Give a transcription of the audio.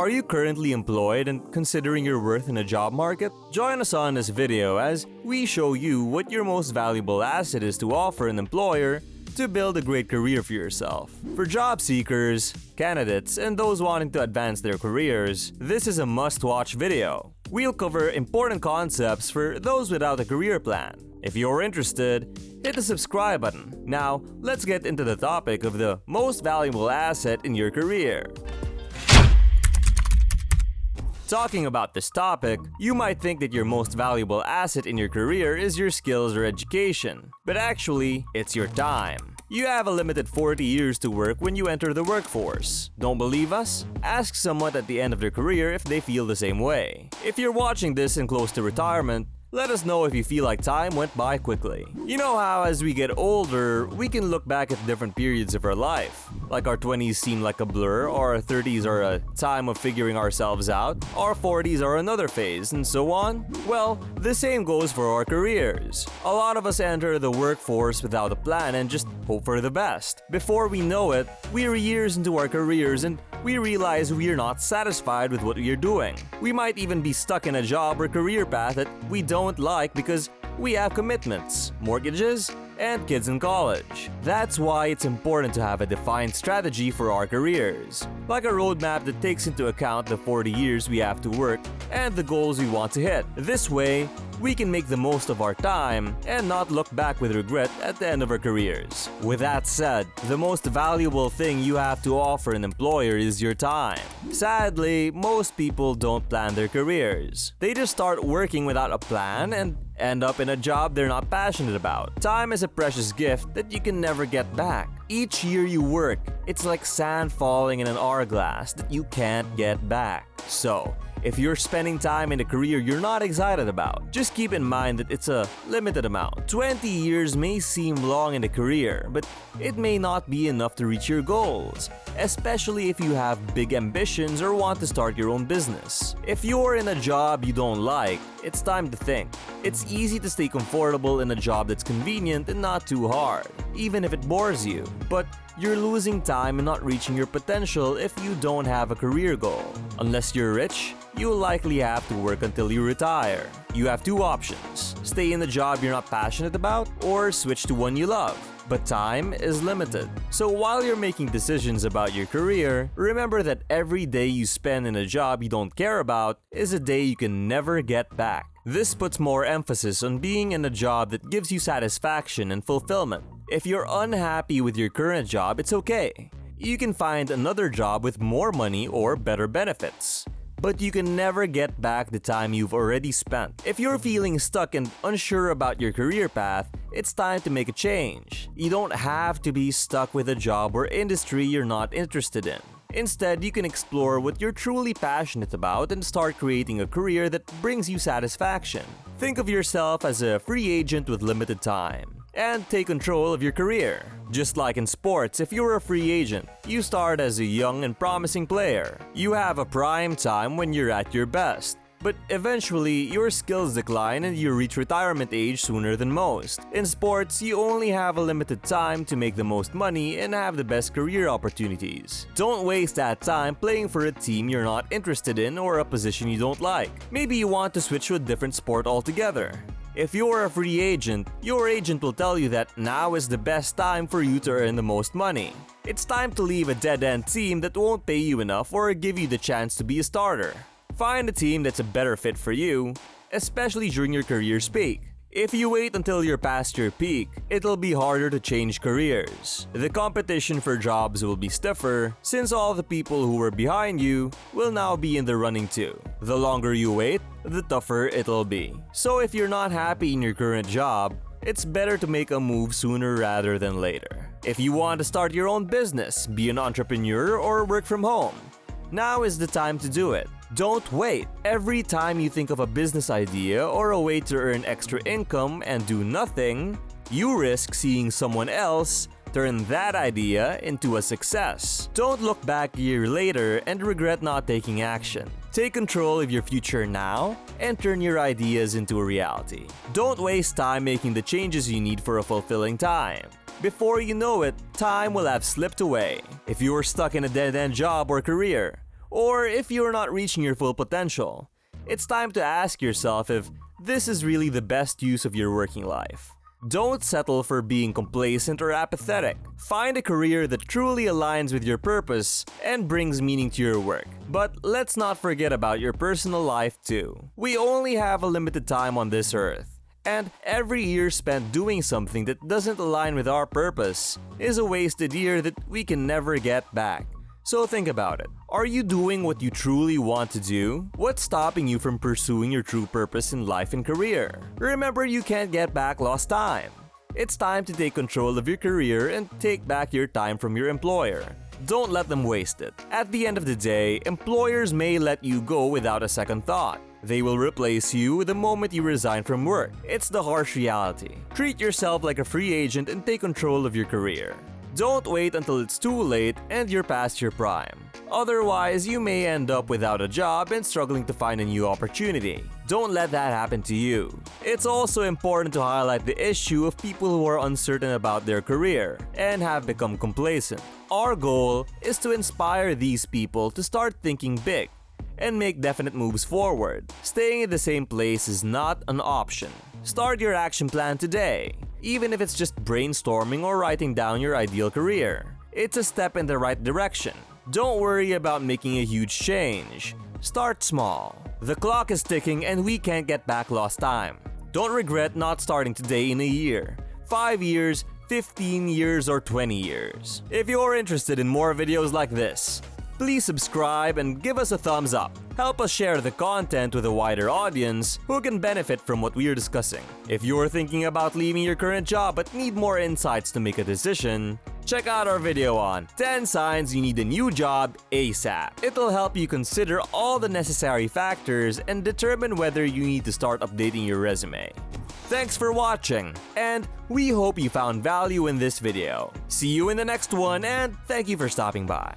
Are you currently employed and considering your worth in the job market? Join us on this video as we show you what your most valuable asset is to offer an employer to build a great career for yourself. For job seekers, candidates, and those wanting to advance their careers, this is a must-watch video. We'll cover important concepts for those without a career plan. If you're interested, hit the subscribe button. Now, let's get into the topic of the most valuable asset in your career. Talking about this topic, you might think that your most valuable asset in your career is your skills or education, but actually, it's your time. You have a limited 40 years to work when you enter the workforce. Don't believe us? Ask someone at the end of their career if they feel the same way. If you're watching this and close to retirement, let us know if you feel like time went by quickly. You know how as we get older, we can look back at different periods of our life. Like our 20s seem like a blur, or our 30s are a time of figuring ourselves out, our 40s are another phase, and so on. Well, the same goes for our careers. A lot of us enter the workforce without a plan and just hope for the best. Before we know it, we're years into our careers and we realize we're not satisfied with what we're doing. We might even be stuck in a job or career path that we don't like because we have commitments, mortgages, and kids in college. That's why it's important to have a defined strategy for our careers, like a roadmap that takes into account the 40 years we have to work and the goals we want to hit. This way, we can make the most of our time and not look back with regret at the end of our careers. With that said, the most valuable thing you have to offer an employer is your time. Sadly, most people don't plan their careers. They just start working without a plan and end up in a job they're not passionate about. Time is a precious gift that you can never get back. Each year you work, it's like sand falling in an hourglass that you can't get back. So, if you're spending time in a career you're not excited about, just keep in mind that it's a limited amount. 20 years may seem long in a career, but it may not be enough to reach your goals, especially if you have big ambitions or want to start your own business. If you're in a job you don't like, it's time to think. It's easy to stay comfortable in a job that's convenient and not too hard, even if it bores you. But you're losing time and not reaching your potential if you don't have a career goal. Unless you're rich, you'll likely have to work until you retire. You have two options: stay in the job you're not passionate about, or switch to one you love. But time is limited. So while you're making decisions about your career, remember that every day you spend in a job you don't care about is a day you can never get back. This puts more emphasis on being in a job that gives you satisfaction and fulfillment. If you're unhappy with your current job, it's okay. You can find another job with more money or better benefits. But you can never get back the time you've already spent. If you're feeling stuck and unsure about your career path, it's time to make a change. You don't have to be stuck with a job or industry you're not interested in. Instead, you can explore what you're truly passionate about and start creating a career that brings you satisfaction. Think of yourself as a free agent with limited time, and take control of your career. Just like in sports, if you're a free agent, you start as a young and promising player. You have a prime time when you're at your best. But eventually, your skills decline and you reach retirement age sooner than most. In sports, you only have a limited time to make the most money and have the best career opportunities. Don't waste that time playing for a team you're not interested in or a position you don't like. Maybe you want to switch to a different sport altogether. If you're a free agent, your agent will tell you that now is the best time for you to earn the most money. It's time to leave a dead-end team that won't pay you enough or give you the chance to be a starter. Find a team that's a better fit for you, especially during your career's peak. If you wait until you're past your peak, it'll be harder to change careers. The competition for jobs will be stiffer since all the people who were behind you will now be in the running too. The longer you wait, the tougher it'll be. So if you're not happy in your current job, it's better to make a move sooner rather than later. If you want to start your own business, be an entrepreneur, or work from home, now is the time to do it. Don't wait. Every time you think of a business idea or a way to earn extra income and do nothing, you risk seeing someone else turn that idea into a success. Don't look back a year later and regret not taking action. Take control of your future now and turn your ideas into a reality. Don't waste time making the changes you need for a fulfilling time. Before you know it, time will have slipped away. If you are stuck in a dead-end job or career, or if you're not reaching your full potential. It's time to ask yourself if this is really the best use of your working life. Don't settle for being complacent or apathetic. Find a career that truly aligns with your purpose and brings meaning to your work. But let's not forget about your personal life too. We only have a limited time on this earth, and every year spent doing something that doesn't align with our purpose is a wasted year that we can never get back. So think about it. Are you doing what you truly want to do? What's stopping you from pursuing your true purpose in life and career? Remember, you can't get back lost time. It's time to take control of your career and take back your time from your employer. Don't let them waste it. At the end of the day, employers may let you go without a second thought. They will replace you the moment you resign from work. It's the harsh reality. Treat yourself like a free agent and take control of your career. Don't wait until it's too late and you're past your prime. Otherwise, you may end up without a job and struggling to find a new opportunity. Don't let that happen to you. It's also important to highlight the issue of people who are uncertain about their career and have become complacent. Our goal is to inspire these people to start thinking big and make definite moves forward. Staying in the same place is not an option. Start your action plan today, even if it's just brainstorming or writing down your ideal career. It's a step in the right direction. Don't worry about making a huge change. Start small. The clock is ticking and we can't get back lost time. Don't regret not starting today in a year, 5 years, 15 years, or 20 years. If you're interested in more videos like this, please subscribe and give us a thumbs up. Help us share the content with a wider audience who can benefit from what we are discussing. If you're thinking about leaving your current job but need more insights to make a decision, check out our video on 10 signs you need a new job ASAP. It'll help you consider all the necessary factors and determine whether you need to start updating your resume. Thanks for watching, and we hope you found value in this video. See you in the next one, and thank you for stopping by.